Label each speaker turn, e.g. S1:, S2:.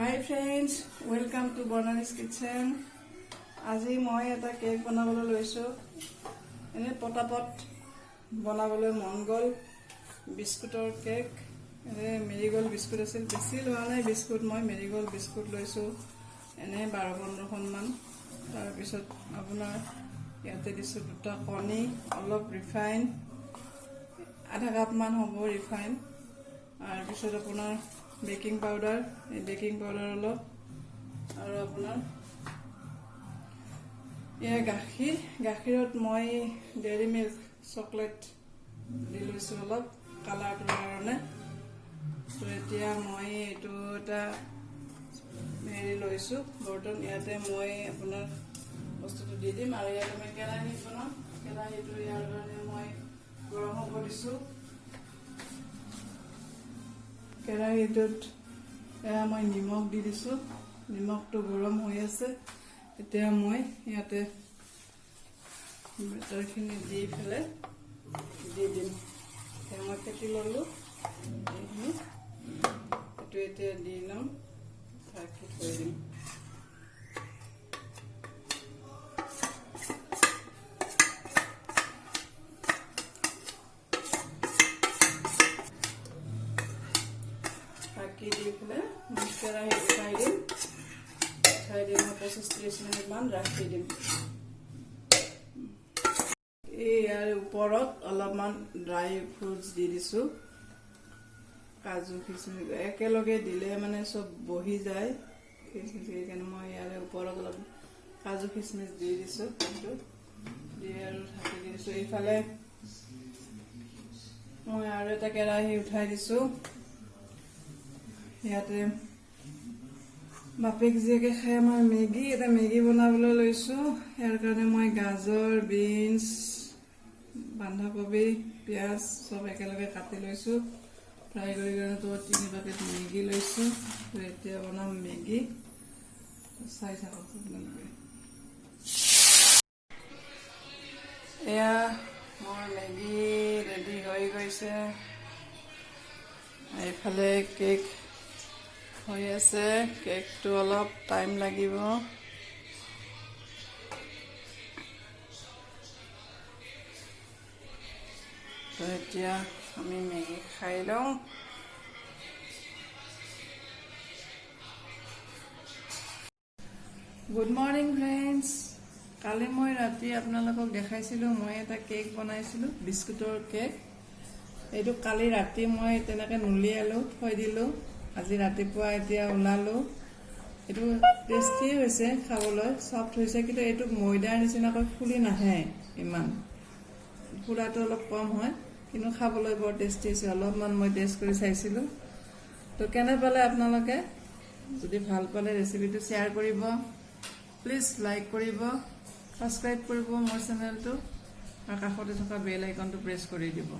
S1: Hi friends, welcome to Bonani's Kitchen. আজি মই এটা কেক বনাবলৈ লৈছো। এনে পটাপট বনাবলৈ মন গল বিস্কুটৰ কেক। মেৰিগোল্ড বিস্কুট আছিল, বেছি লোৱা নাই বিস্কুট, মই মেৰিগোল্ড বিস্কুট লৈছো এনে 12-15খন মান। তাৰ পিছত আপোনাৰ ইয়াতে দিছো দুটা কণী, অলপ ৰিফাইন, আধা কাপ মান হ'ব ৰিফাইন, আৰু পিছত আপোনাৰ বেকিং পাউডাৰ, এই বেকিং পাউডাৰ অলপ, আৰু আপোনাৰ এয়া গাখীৰত মই ডেইৰী মিল্ক চকলেট দি লৈছোঁ অলপ কালাৰটোৰ কাৰণে। তো এতিয়া মই এইটো এটা হেৰি লৈছোঁ বৰ্তন, ইয়াতে মই আপোনাৰ বস্তুটো দি দিম। আৰু ইয়াতে মই কেৰাহী বনাম, কেৰাহীটো ইয়াৰ কাৰণে মই গৰম হ'ব দিছোঁ। কেৰাহীটোত এয়া মই নিমখ দি দিছোঁ, নিমখটো গৰম হৈ আছে। এতিয়া মই ইয়াতে বেটাৰখিনি দি পেলাই দি দিম। এতিয়া মই ফেটি ল'লোঁ এইখিনি, এইটো এতিয়া দি ল'ম, ঢাকি থৈ দিম। ঢাকি দি পেলাই মই কেৰাহী উঠাই দিম, মই 25-30 মিনিট মান ৰাখি দিম। ইয়াৰ ওপৰত অলপমান ড্ৰাই ফ্ৰুটছ দি দিছোঁ, কাজু খিচমিচ একেলগে দিলে মানে চব বহি যায়, সেইকাৰণে মই ইয়াৰে ওপৰত অলপ কাজু খিচমিচ দি দিছোঁ। সেইটো দি আৰু ঢাকি দি দিছোঁ। এইফালে মই আৰু এটা কেৰাহী উঠাই দিছোঁ। ইয়াতে বাপেক জীয়েকে খাই আমাৰ মেগী বনাবলৈ লৈছোঁ। ইয়াৰ কাৰণে মই গাজৰ, বিনছ, বন্ধাকবি, পিঁয়াজ চব একেলগে কাটি লৈছোঁ। ফ্ৰাই কৰি কাৰণে 3 পেকেট মেগী লৈছোঁ। এতিয়া বনাম মেগী, চাই থাকক আপোনালোকে। এয়া মোৰ মেগী ৰেডি হৈ গৈছে। এইফালে কেক হৈ আছে, কেকটো অলপ টাইম লাগিব। তো এতিয়া আমি মেগী খাই লওঁ। Good morning friends. কালি মই ৰাতি আপোনালোকক দেখাইছিলোঁ, মই এটা কেক বনাইছিলোঁ, বিস্কুটৰ কেক। এইটো কালি ৰাতি মই তেনেকৈ নুলিয়ালোঁ, থৈ দিলোঁ। আজি ৰাতিপুৱা এতিয়া ওলালোঁ। এইটো টেষ্টি হৈছে, খাবলৈ চফ্ট হৈছে, কিন্তু এইটো ময়দাৰ নিচিনাকৈ ফুলি নাহে, ইমান ফুলাটো অলপ কম হয়, কিন্তু খাবলৈ বৰ টেষ্টি হৈছে। অলপমান মই টেষ্ট কৰি চাইছিলোঁ। তো কেনে পালে আপোনালোকে? যদি ভাল পালে ৰেচিপিটো শ্বেয়াৰ কৰিব, প্লিজ লাইক কৰিব, ছাবস্ক্ৰাইব কৰিব মোৰ চেনেলটো, আৰু কাষতে থকা বেল আইকনটো প্ৰেছ কৰি দিব।